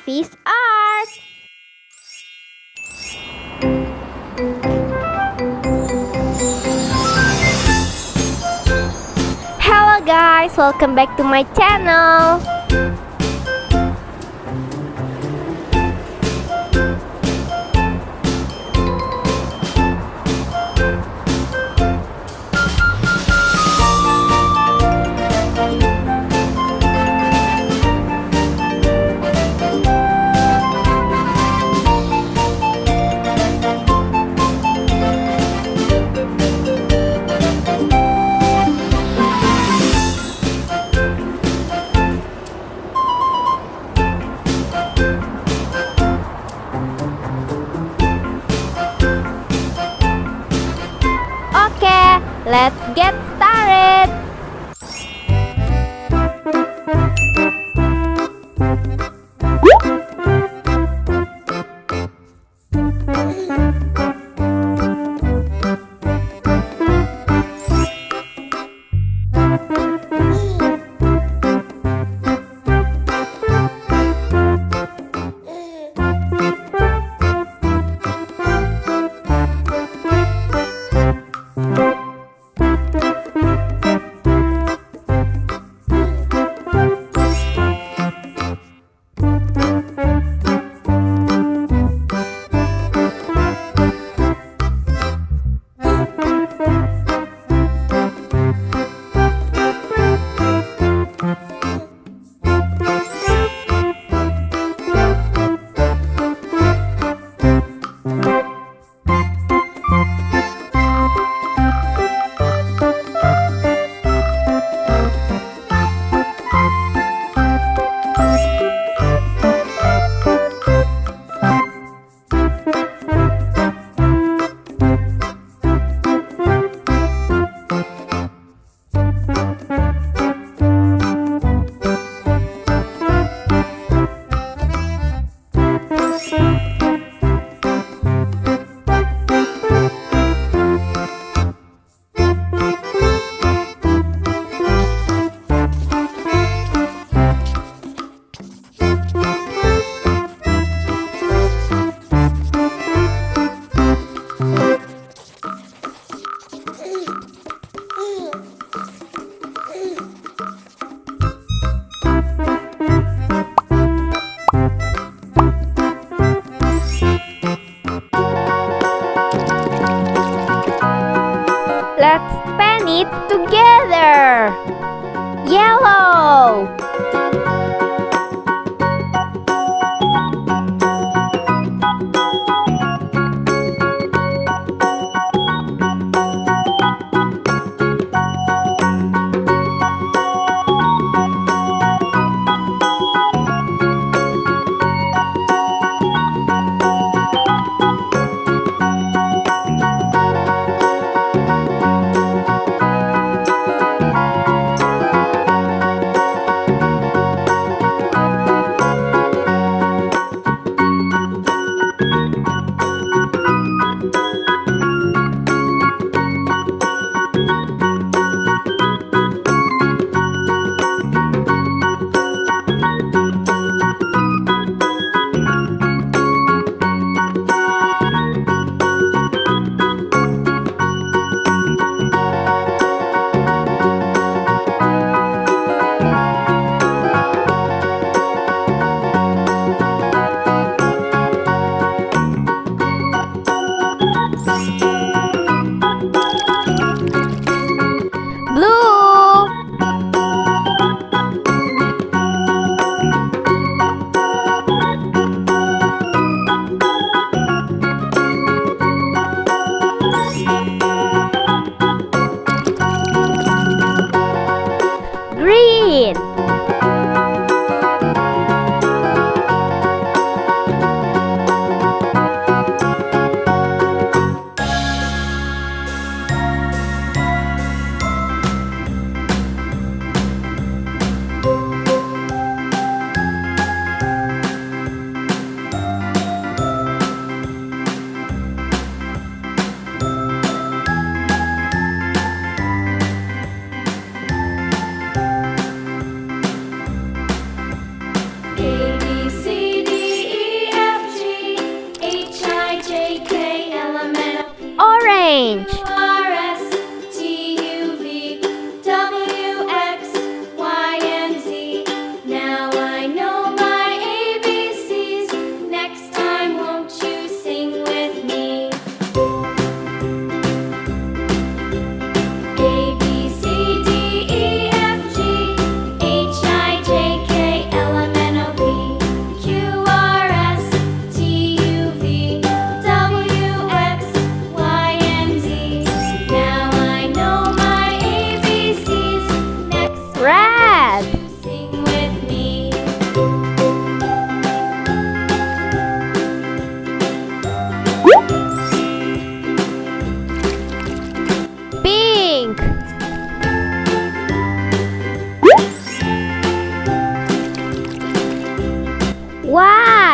Fish Art. Hello guys, welcome back to my channel. Let's get started!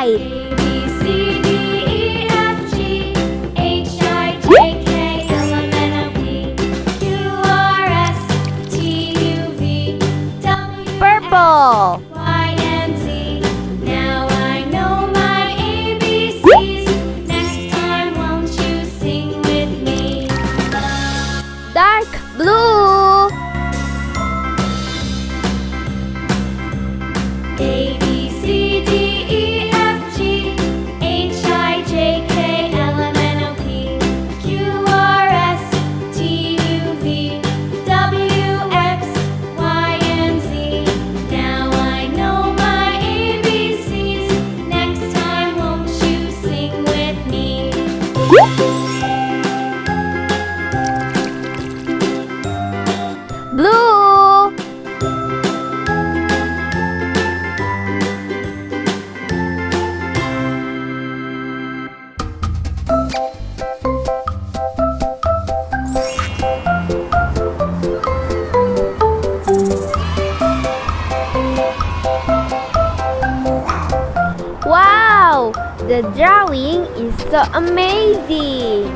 right. A, B, C, D, E, F, G, H, I, J, K, L, M, N, O, P, Q, R, S, T, U, V, W, Purple. X, Y, and Z. Now I know my ABCs. Next time, won't you sing with me? Dark blue. A, B, C, D, E, F, G, H, I, J, K, L, M, N, O, P, Q, R, S, T, U, V, W, X, Y, and Z. Now I know my ABCs. Next time, won't you sing with me? Blue. Wow, the drawing is so amazing.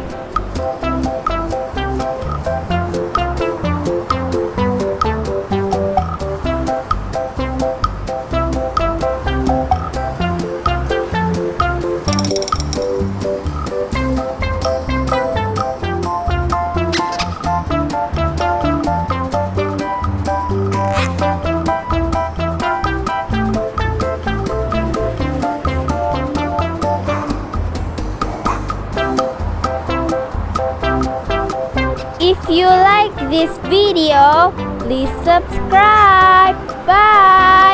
If you like this video, please subscribe. Bye.